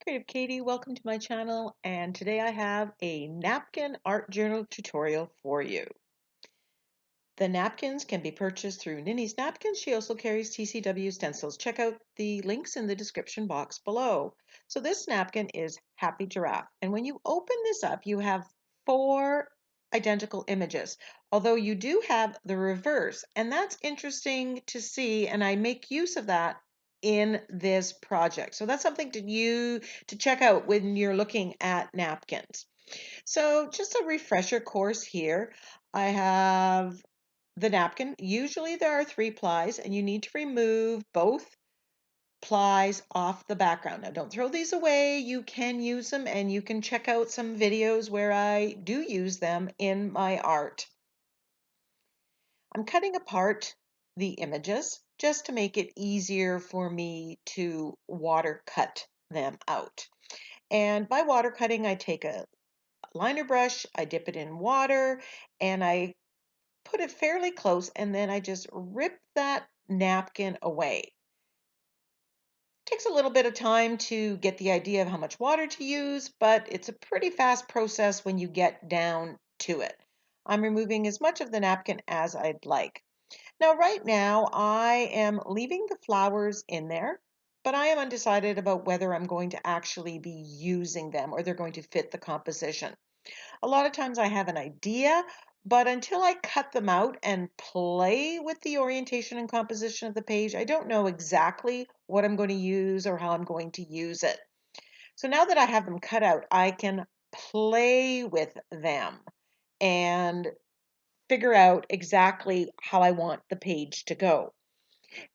Creative Katie, welcome to my channel, and today I have a napkin art journal tutorial for you. The napkins can be purchased through Ninny's Napkins. She also carries TCW Stencils. Check out the links in the description box below. So this napkin is Happy Giraffe, and when you open this up, you have 4 identical images, although you do have the reverse, and that's interesting to see, and I make use of that in this project. So that's something to check out when you're looking at napkins. So just a refresher course here. I have the napkin. Usually there are 3 plies and you need to remove both plies off the background. Now don't throw these away. You can use them and you can check out some videos where I do use them in my art. I'm cutting apart the images just to make it easier for me to water cut them out. And by water cutting, I take a liner brush, I dip it in water, and I put it fairly close, and then I just rip that napkin away. Takes a little bit of time to get the idea of how much water to use, but it's a pretty fast process when you get down to it. I'm removing as much of the napkin as I'd like. Now, right now, I am leaving the flowers in there, but I am undecided about whether I'm going to actually be using them or they're going to fit the composition. A lot of times I have an idea, but until I cut them out and play with the orientation and composition of the page, I don't know exactly what I'm going to use or how I'm going to use it. So now that I have them cut out, I can play with them and figure out exactly how I want the page to go.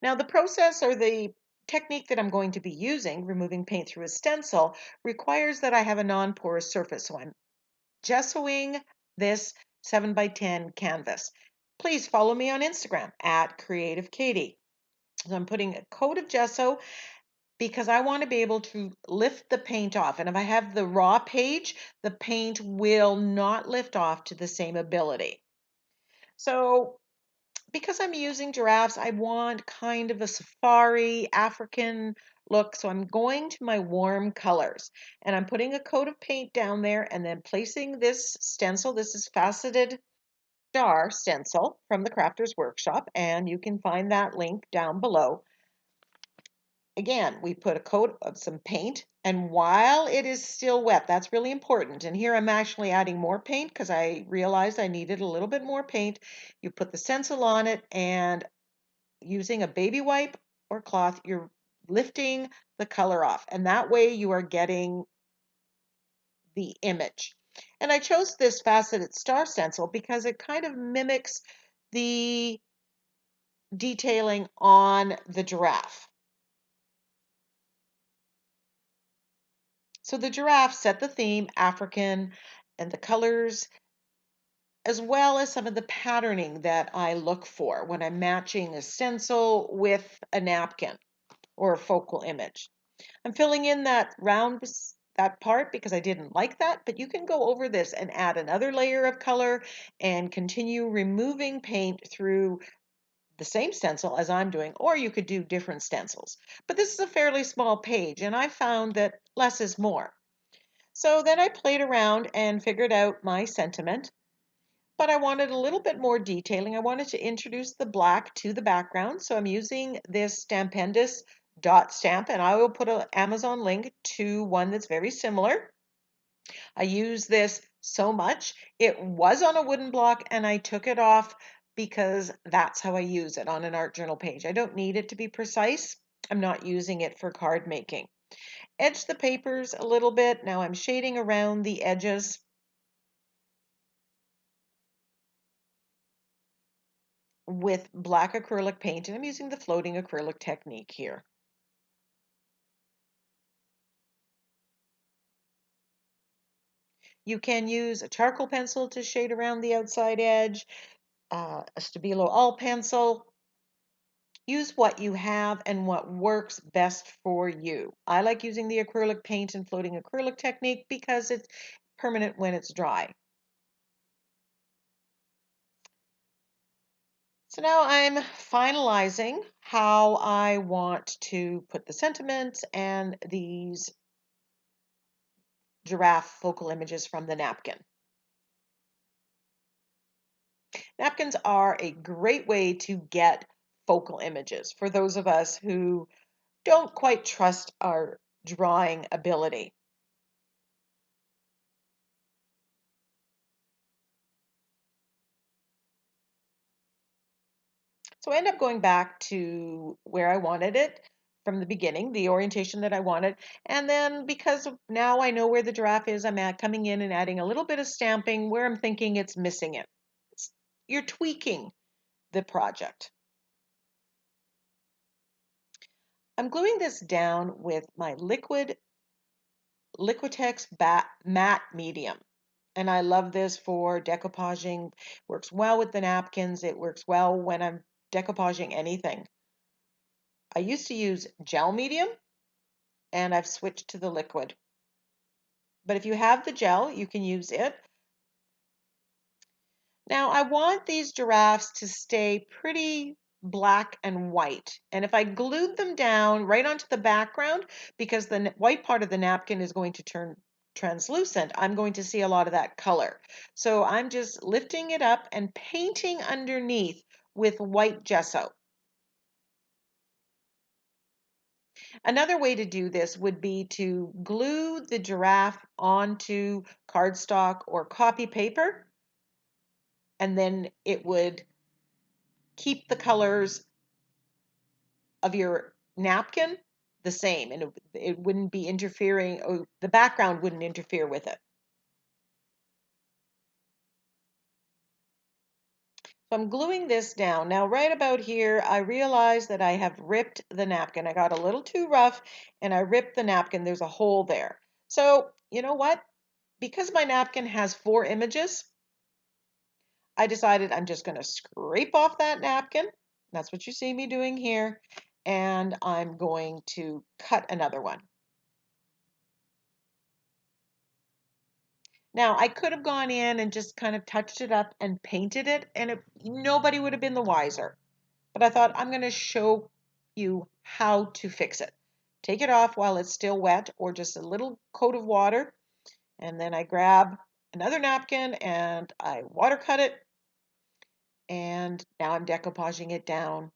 Now, the process or the technique that I'm going to be using, removing paint through a stencil, requires that I have a non-porous surface. So I'm gessoing this 7 by 10 canvas. Please follow me on Instagram at Creative Katie. So I'm putting a coat of gesso because I want to be able to lift the paint off. And if I have the raw page, the paint will not lift off to the same ability. So because I'm using giraffes, I want kind of a safari African look. So I'm going to my warm colors and I'm putting a coat of paint down there and then placing this stencil. This is Faceted Star stencil from the Crafter's Workshop, and you can find that link down below. Again, we put a coat of some paint, and while it is still wet, that's really important. And here I'm actually adding more paint because I realized I needed a little bit more paint. You put the stencil on it, and using a baby wipe or cloth, you're lifting the color off, and that way you are getting the image. And I chose this Faceted Star stencil because it kind of mimics the detailing on the giraffe. So the giraffe set the theme, African, and the colors, as well as some of the patterning that I look for when I'm matching a stencil with a napkin or a focal image. I'm filling in that part because I didn't like that, but you can go over this and add another layer of color and continue removing paint through the same stencil as I'm doing, or you could do different stencils. But this is a fairly small page, and I found that less is more. So then I played around and figured out my sentiment, but I wanted a little bit more detailing. I wanted to introduce the black to the background, so I'm using this Stampendous dot stamp, and I will put an Amazon link to one that's very similar. I use this so much. It was on a wooden block and I took it off because that's how I use it on an art journal page. I don't need it to be precise. I'm not using it for card making. Edge the papers a little bit. Now I'm shading around the edges. With black acrylic paint, and I'm using the floating acrylic technique here. You can use a charcoal pencil to shade around the outside edge, a Stabilo all pencil. Use what you have and what works best for you. I like using the acrylic paint and floating acrylic technique because it's permanent when it's dry. So now I'm finalizing how I want to put the sentiments and these giraffe focal images from the napkin. Napkins are a great way to get focal images for those of us who don't quite trust our drawing ability. So I end up going back to where I wanted it from the beginning, the orientation that I wanted. And then because now I know where the giraffe is, I'm coming in and adding a little bit of stamping where I'm thinking it's missing it. You're tweaking the project. I'm gluing this down with my Liquitex matte medium. And I love this for decoupaging. Works well with the napkins. It works well when I'm decoupaging anything. I used to use gel medium and I've switched to the liquid. But if you have the gel, you can use it. Now I want these giraffes to stay pretty black and white. And if I glued them down right onto the background, because the white part of the napkin is going to turn translucent, I'm going to see a lot of that color. So I'm just lifting it up and painting underneath with white gesso. Another way to do this would be to glue the giraffe onto cardstock or copy paper, and then it would keep the colors of your napkin the same, and it wouldn't be interfering, or the background wouldn't interfere with it. So I'm gluing this down. Now, right about here, I realize that I have ripped the napkin. I got a little too rough and I ripped the napkin. There's a hole there. So, you know what? Because my napkin has 4 images, I decided I'm just going to scrape off that napkin. That's what you see me doing here. And I'm going to cut another one. Now, I could have gone in and just kind of touched it up and painted it, and nobody would have been the wiser. But I thought I'm going to show you how to fix it. Take it off while it's still wet or just a little coat of water, and then I grab another napkin and I water cut it, and now I'm decoupaging it down,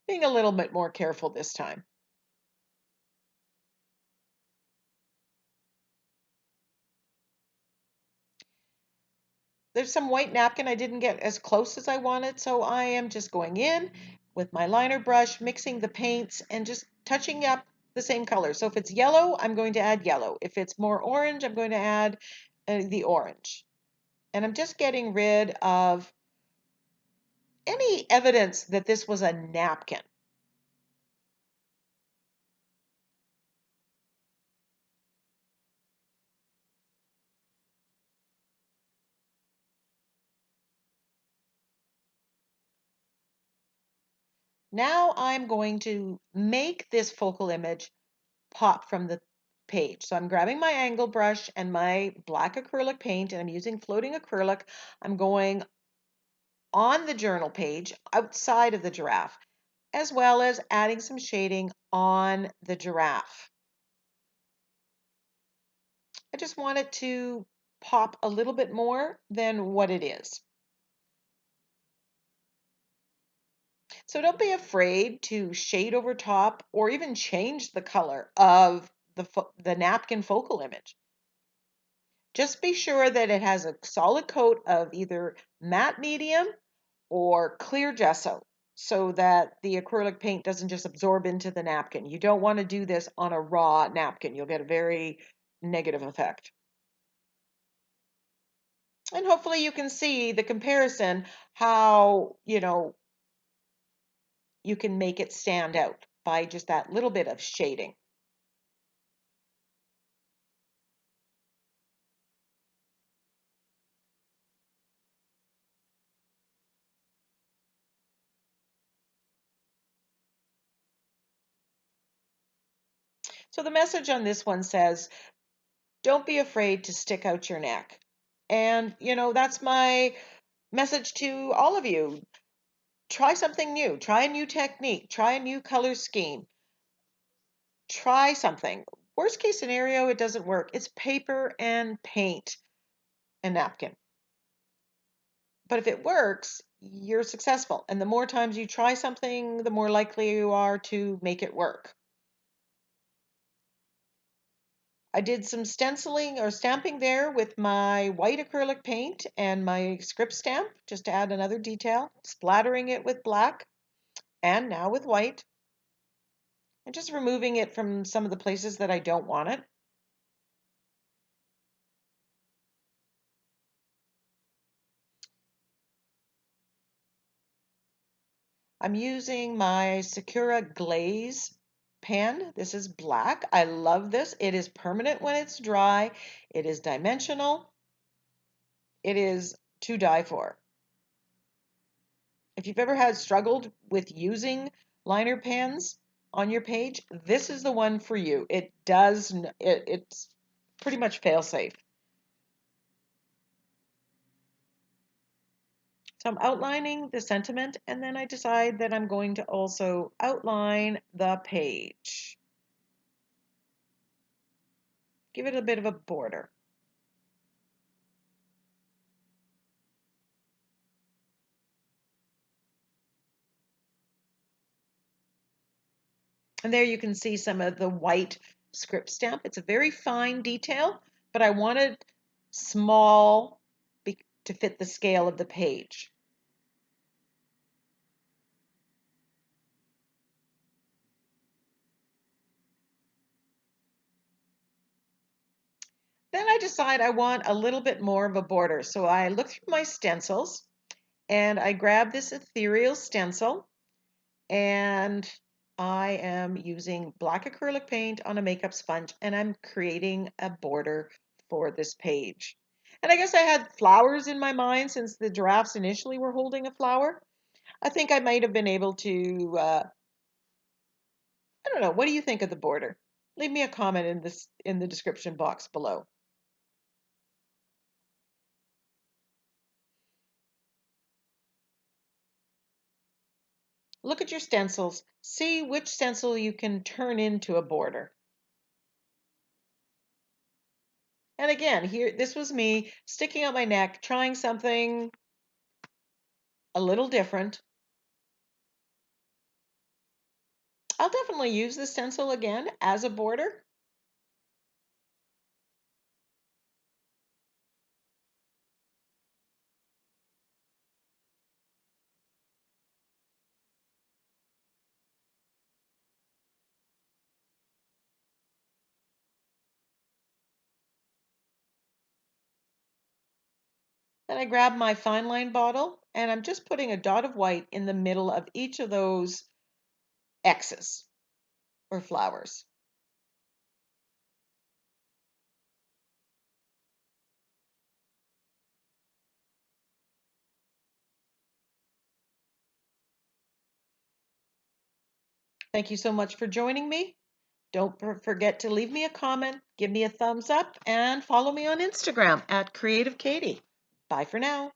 being a little bit more careful this time. There's some white napkin I didn't get as close as I wanted, so I am just going in with my liner brush, mixing the paints and just touching up the same color. So if it's yellow, I'm going to add yellow. If it's more orange, I'm going to add the orange. And I'm just getting rid of any evidence that this was a napkin. Now I'm going to make this focal image pop from the page. So I'm grabbing my angle brush and my black acrylic paint, and I'm using floating acrylic. I'm going on the journal page outside of the giraffe, as well as adding some shading on the giraffe. I just want it to pop a little bit more than what it is. So don't be afraid to shade over top or even change the color of the napkin focal image. Just be sure that it has a solid coat of either matte medium or clear gesso so that the acrylic paint doesn't just absorb into the napkin. You don't want to do this on a raw napkin. You'll get a very negative effect. And hopefully you can see the comparison, how, you can make it stand out by just that little bit of shading. So the message on this one says, don't be afraid to stick out your neck. And, that's my message to all of you. Try something new, try a new technique, try a new color scheme, try something. Worst case scenario, it doesn't work. It's paper and paint and napkin. But if it works, you're successful. And the more times you try something, the more likely you are to make it work. I did some stenciling or stamping there with my white acrylic paint and my script stamp, just to add another detail, splattering it with black and now with white, and just removing it from some of the places that I don't want it. I'm using my Sakura Glaze pen. This is black. I love this. It is permanent when it's dry. It is dimensional. It is to die for. If you've ever had struggled with using liner pens on your page, this is the one for you. It's pretty much fail-safe. So I'm outlining the sentiment, and then I decide that I'm going to also outline the page. Give it a bit of a border. And there you can see some of the white script stamp. It's a very fine detail, but I wanted small to fit the scale of the page. Then I decide I want a little bit more of a border. So I look through my stencils and I grab this ethereal stencil, and I am using black acrylic paint on a makeup sponge, and I'm creating a border for this page. And I guess I had flowers in my mind since the giraffes initially were holding a flower. I think I might have been able to, I don't know, what do you think of the border? Leave me a comment in the description box below. Look at your stencils. See which stencil you can turn into a border. And again, here, this was me sticking out my neck, trying something a little different. I'll definitely use the stencil again as a border. Then I grab my fine line bottle and I'm just putting a dot of white in the middle of each of those X's or flowers. Thank you so much for joining me. Don't forget to leave me a comment, give me a thumbs up, and follow me on Instagram at Creative Katie. Bye for now.